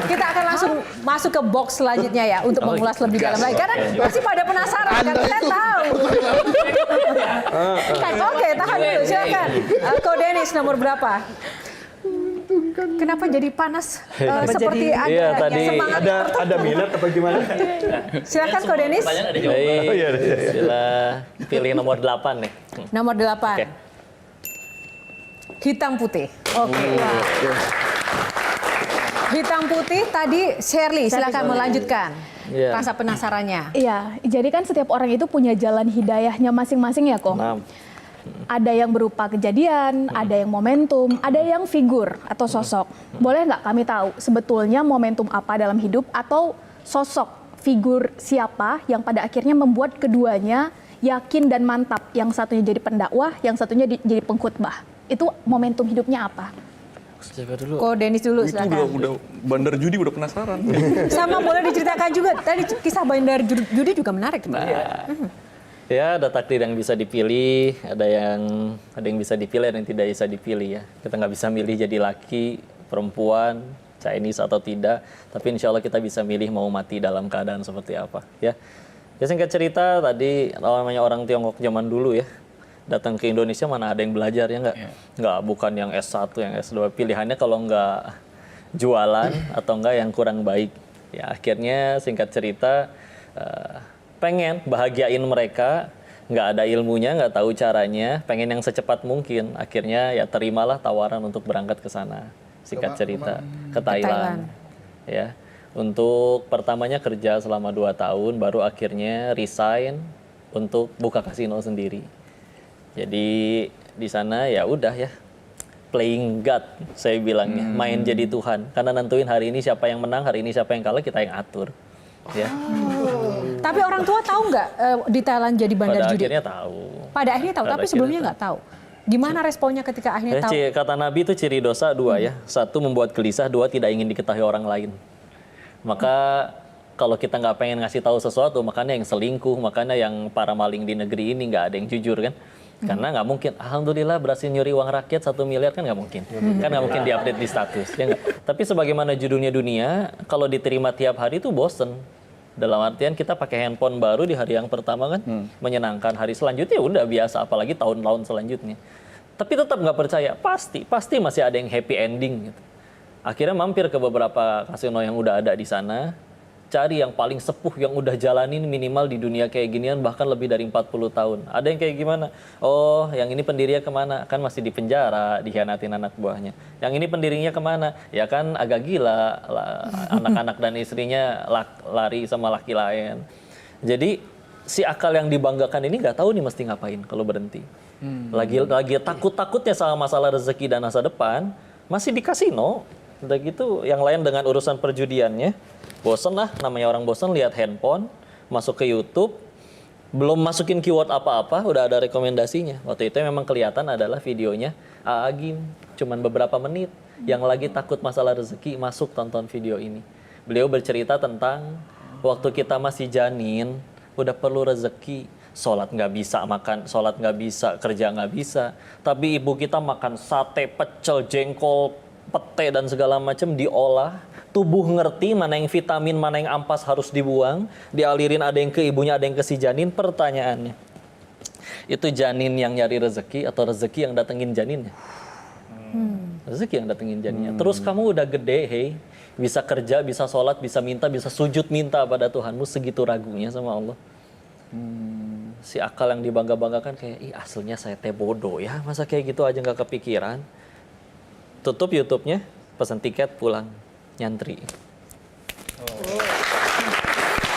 kita akan langsung masuk ke box selanjutnya ya untuk mengulas lebih dalam lagi. Karena pasti pada penasaran kan, saya tahu. Oke, tahan dulu, silakan. Ko Dennis nomor berapa? Kenapa jadi panas seperti ada semangat? Ada minat apa gimana? Silakan Ko Dennis. Sila pilih nomor 8 nih. Nomor 8. Oke. Hitam putih. Oke. Hitam putih tadi Shirley, silakan melanjutkan rasa penasarannya. Iya, jadi kan setiap orang itu punya jalan hidayahnya masing-masing ya, Ko. Ada yang berupa kejadian, ada yang momentum, ada yang figur atau sosok. Boleh nggak kami tahu sebetulnya momentum apa dalam hidup atau sosok figur siapa yang pada akhirnya membuat keduanya yakin dan mantap. Yang satunya jadi pendakwah, yang satunya jadi pengkhotbah. Itu momentum hidupnya apa? Siapa dulu? Ko Dennis dulu, Itu silakan. udah bandar judi udah penasaran. Sama boleh diceritakan juga. Tadi kisah bandar judi juga menarik. Ya, ada takdir yang bisa dipilih, ada yang bisa dipilih, ada yang tidak bisa dipilih ya. Kita nggak bisa milih jadi laki, perempuan, Chinese atau tidak. Tapi insya Allah kita bisa milih mau mati dalam keadaan seperti apa ya. Ya singkat cerita tadi namanya orang Tiongkok zaman dulu ya. Datang ke Indonesia mana ada yang belajar ya nggak? Nggak, bukan yang S1, yang S2. Pilihannya kalau nggak jualan atau nggak yang kurang baik. Ya akhirnya singkat cerita pengen bahagiain mereka, nggak ada ilmunya, nggak tahu caranya, pengen yang secepat mungkin. Akhirnya ya terimalah tawaran untuk berangkat ke sana. Singkat cerita ke Thailand. Ya, untuk pertamanya kerja selama 2 tahun, baru akhirnya resign untuk buka kasino sendiri. Jadi di sana ya udah ya, playing God saya bilangnya, main jadi Tuhan. Karena nentuin hari ini siapa yang menang, hari ini siapa yang kalah, kita yang atur. Ya. Tapi orang tua tahu nggak di Thailand jadi bandar judi? Pada akhirnya tahu. Pada akhirnya tahu, tapi sebelumnya nggak tahu. Gimana responnya ketika akhirnya tahu? Kata Nabi itu ciri dosa 2 ya. 1 membuat gelisah, 2 tidak ingin diketahui orang lain. Maka kalau kita nggak pengen ngasih tahu sesuatu, makanya yang selingkuh, makanya yang para maling di negeri ini nggak ada yang jujur kan. Karena nggak mungkin, alhamdulillah berhasil nyuri uang rakyat 1 miliar kan nggak mungkin. Kan nggak mungkin diupdate di status. Ya nggak? Tapi sebagaimana judulnya dunia, kalau diterima tiap hari itu bosen. Dalam artian kita pakai handphone baru di hari yang pertama kan, menyenangkan. Hari selanjutnya udah biasa, apalagi tahun-tahun selanjutnya. Tapi tetap nggak percaya, pasti masih ada yang happy ending gitu. Akhirnya mampir ke beberapa kasino yang udah ada di sana, cari yang paling sepuh yang udah jalanin minimal di dunia kayak ginian bahkan lebih dari 40 tahun. Ada yang kayak gimana? Oh, yang ini pendirinya kemana? Kan masih di penjara, dikhianatin anak buahnya. Yang ini pendirinya kemana? Ya kan agak gila, anak-anak dan istrinya lari sama laki lain. Jadi si akal yang dibanggakan ini nggak tahu nih mesti ngapain kalau berhenti. Lagi takut-takutnya sama masalah rezeki dan masa depan, masih di kasino. Udah gitu yang lain dengan urusan perjudiannya. Bosen lah, namanya orang bosen lihat handphone, masuk ke YouTube, belum masukin keyword apa-apa, udah ada rekomendasinya. Waktu itu memang kelihatan adalah videonya Agim, cuman beberapa menit. Yang lagi takut masalah rezeki, masuk tonton video ini. Beliau bercerita tentang waktu kita masih janin, udah perlu rezeki. Sholat nggak bisa, makan, sholat nggak bisa, kerja nggak bisa. Tapi ibu kita makan sate, pecel, jengkol, pete dan segala macam diolah. Tubuh ngerti mana yang vitamin, mana yang ampas harus dibuang, dialirin ada yang ke ibunya, ada yang ke si janin. Pertanyaannya, itu janin yang nyari rezeki atau rezeki yang datengin janinnya? Rezeki yang datengin janinnya. Terus kamu udah gede, hey, bisa kerja, bisa sholat, bisa minta, bisa sujud minta pada Tuhanmu, segitu ragunya sama Allah. Si akal yang dibangga-banggakan kayak, ih aslinya saya teh bodoh ya, masa kayak gitu aja nggak kepikiran. Tutup YouTube-nya, pesan tiket, pulang. Nyantri.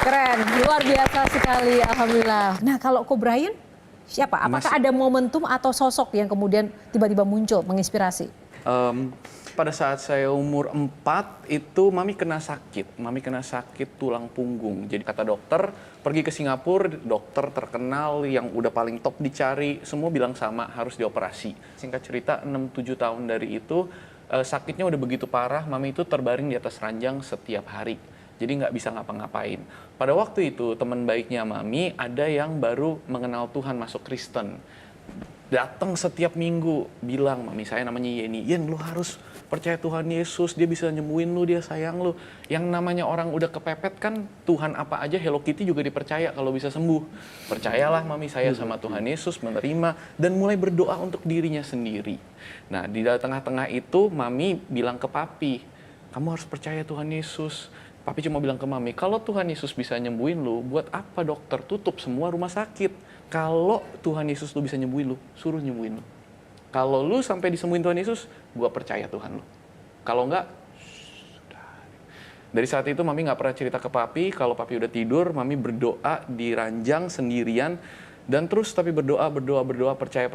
Keren, luar biasa sekali, alhamdulillah. Nah kalau Ko Brian, siapa? Apakah ada momentum atau sosok yang kemudian tiba-tiba muncul, menginspirasi? Pada saat saya umur 4 itu mami kena sakit. Mami kena sakit tulang punggung. Jadi kata dokter, pergi ke Singapura, dokter terkenal yang udah paling top dicari, semua bilang sama, harus dioperasi. Singkat cerita 6-7 tahun dari itu, sakitnya udah begitu parah, mami itu terbaring di atas ranjang setiap hari. Jadi nggak bisa ngapa-ngapain. Pada waktu itu teman baiknya mami ada yang baru mengenal Tuhan, masuk Kristen. datang setiap minggu bilang, mami saya namanya Yeni, Yen lu harus percaya Tuhan Yesus, dia bisa nyembuhin lu, dia sayang lu. Yang namanya orang udah kepepet kan, Tuhan apa aja, Hello Kitty juga dipercaya kalau bisa sembuh. Percayalah mami saya sama Tuhan Yesus, menerima dan mulai berdoa untuk dirinya sendiri. Nah di tengah-tengah itu mami bilang ke papi, kamu harus percaya Tuhan Yesus. Papi cuma bilang ke mami, kalau Tuhan Yesus bisa nyembuhin lu, buat apa dokter tutup semua rumah sakit? Kalau Tuhan Yesus lu bisa nyembuhin lu, suruh nyembuhin lu. Kalau lu sampai disembuhin Tuhan Yesus, gua percaya Tuhan lu. Kalau enggak, sudah. Dari saat itu mami nggak pernah cerita ke papi. Kalau papi udah tidur, mami berdoa di ranjang sendirian. Dan terus tapi berdoa, percaya.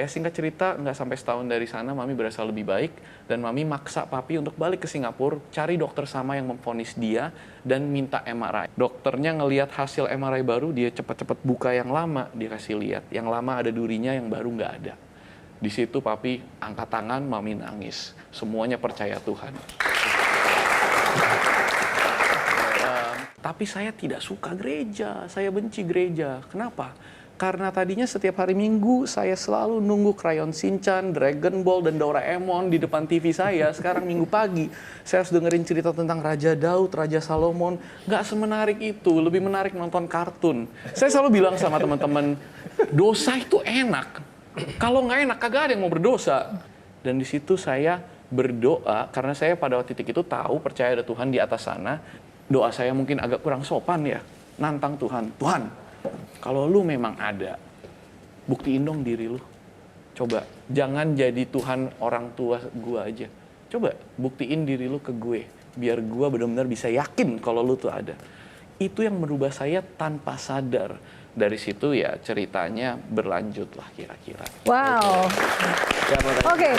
Singkat cerita, nggak sampai setahun dari sana, mami berasa lebih baik. Dan mami maksa papi untuk balik ke Singapura, cari dokter sama yang memvonis dia, dan minta MRI. Dokternya ngelihat hasil MRI baru, dia cepat-cepat buka yang lama, dia kasih lihat. Yang lama ada durinya, yang baru nggak ada. Di situ papi angkat tangan, mami nangis. Semuanya percaya Tuhan. Tapi saya tidak suka gereja, saya benci gereja. Kenapa? Karena tadinya setiap hari Minggu saya selalu nunggu Crayon Shinchan, Dragon Ball, dan Doraemon di depan TV saya. Sekarang Minggu pagi, saya harus dengerin cerita tentang Raja Daud, Raja Salomon. Nggak semenarik itu, lebih menarik nonton kartun. Saya selalu bilang sama teman-teman, dosa itu enak. Kalau nggak enak, kagak ada yang mau berdosa. Dan di situ saya berdoa, karena saya pada titik itu tahu, percaya ada Tuhan di atas sana. Doa saya mungkin agak kurang sopan ya. Nantang Tuhan, Tuhan, kalau lu memang ada, buktiin dong diri lu. Coba, jangan jadi Tuhan orang tua gua aja. Coba, buktiin diri lu ke gue. Biar gua benar-benar bisa yakin kalau lu tuh ada. Itu yang merubah saya tanpa sadar. Dari situ ya ceritanya berlanjut lah kira-kira. Wow. Oke,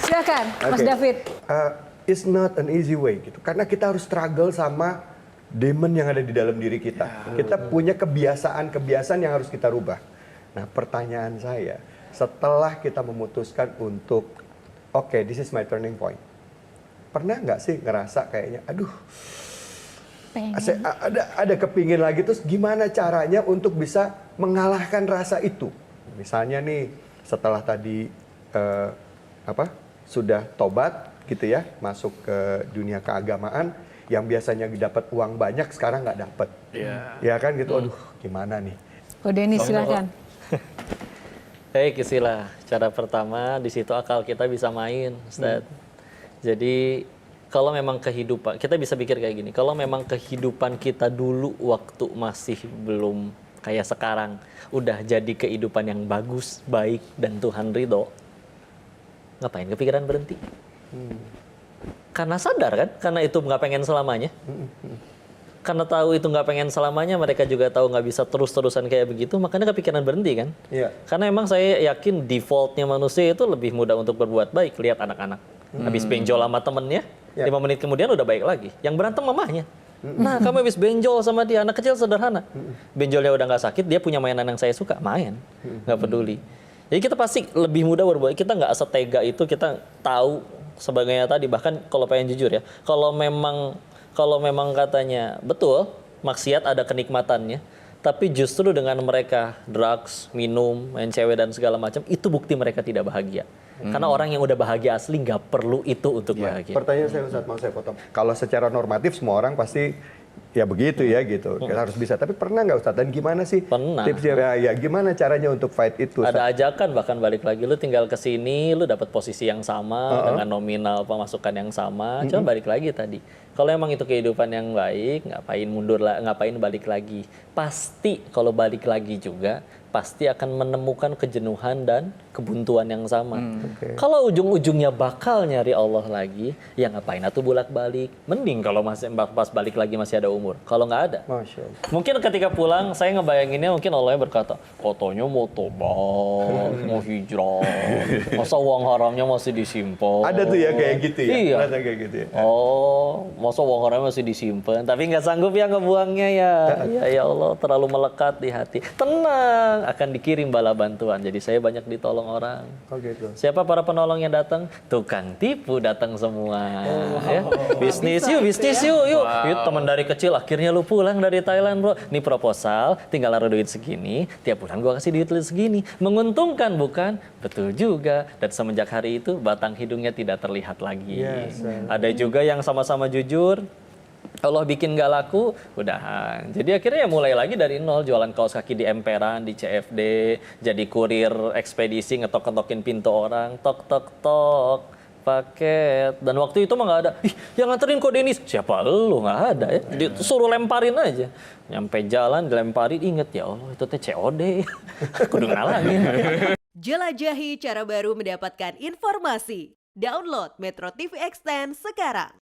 silakan Mas David. It's not an easy way gitu. Karena kita harus struggle sama demon yang ada di dalam diri kita. Kita punya kebiasaan yang harus kita rubah. Nah, pertanyaan saya, setelah kita memutuskan untuk, oke, this is my turning point. Pernah nggak sih ngerasa kayaknya, aduh, ada kepingin lagi, terus gimana caranya untuk bisa mengalahkan rasa itu? Misalnya nih, setelah tadi sudah tobat gitu ya, masuk ke dunia keagamaan, yang biasanya dapat uang banyak sekarang nggak dapat, ya kan gitu. Aduh, gimana nih? Ko Denny silakan. Istilah cara pertama di situ akal kita bisa main, Ustaz. Jadi kalau memang kehidupan kita bisa pikir kayak gini, kalau memang kehidupan kita dulu waktu masih belum kayak sekarang, udah jadi kehidupan yang bagus, baik dan Tuhan ridho, ngapain kepikiran berhenti? Karena sadar kan, karena itu nggak pengen selamanya. Karena tahu itu nggak pengen selamanya, mereka juga tahu nggak bisa terus-terusan kayak begitu, makanya kepikiran berhenti kan. Iya. Karena emang saya yakin defaultnya manusia itu lebih mudah untuk berbuat baik. Lihat anak-anak, habis benjol sama temennya, 5 menit kemudian udah baik lagi. Yang berantem mamahnya. Nah, kamu habis benjol sama dia, anak kecil sederhana. Benjolnya udah nggak sakit, dia punya mainan yang saya suka, main. Nggak peduli. Jadi kita pasti lebih mudah berbuat. Kita nggak setega itu, kita tahu sebagainya tadi. Bahkan kalau pengen jujur ya, kalau memang katanya betul maksiat ada kenikmatannya, tapi justru dengan mereka drugs, minum, main cewek dan segala macam, itu bukti mereka tidak bahagia. Karena orang yang udah bahagia asli nggak perlu itu untuk bahagia. Pertanyaan saya, Ustaz, mau saya potong. Kalau secara normatif semua orang pasti ya begitu ya gitu, kita harus bisa. Tapi pernah nggak, Ustaz? Dan gimana sih tipsnya? Ya gimana caranya untuk fight itu, Ustaz? Ada ajakan bahkan balik lagi, lu tinggal ke sini, lu dapat posisi yang sama dengan nominal pemasukan yang sama. Coba balik lagi tadi. Kalau emang itu kehidupan yang baik, ngapain mundur lah, ngapain balik lagi? Pasti kalau balik lagi juga pasti akan menemukan kejenuhan dan kebuntuan yang sama. Kalau ujung-ujungnya bakal nyari Allah lagi, ya ngapain atuh bolak-balik? Mending kalau masih pas balik lagi masih ada umur. Kalau nggak ada, mungkin ketika pulang saya ngebayanginnya mungkin Allahnya berkata, katanya mau tobat, mau hijrah, masa uang haramnya masih disimpan. Ada tuh ya kayak gitu ya? Iya. Ada kayak gitu ya? Oh, masa uang haramnya masih disimpan, tapi nggak sanggup ya ngebuangnya ya. Ya Allah, terlalu melekat di hati. Tenang. akan dikirim bala bantuan. Jadi saya banyak ditolong orang. Oh gitu. Siapa para penolong yang datang? Tukang tipu datang semua. Ya. Bisnis yuk, bisnis yuk. Yuk teman dari kecil akhirnya lu pulang dari Thailand, bro. Nih proposal, tinggal naruh duit segini. Tiap bulan gua kasih duit lu segini. Menguntungkan bukan? Betul juga. Dan semenjak hari itu batang hidungnya tidak terlihat lagi. Yes, Ada juga yang sama-sama jujur. Allah bikin gak laku, udahan. Jadi akhirnya ya mulai lagi dari nol, jualan kaos kaki di emperan, di CFD, jadi kurir ekspedisi, ngetok-ngetokin pintu orang, tok-tok-tok, paket. Dan waktu itu mah nggak ada, ih yang nganterin kok Denis, siapa lu, nggak ada ya. Disuruh lemparin aja. Nyampe jalan, dilemparin, inget ya Allah itu teh COD, kudu ngalangin. Jelajahi cara baru mendapatkan informasi. Download Metro TV Extend sekarang.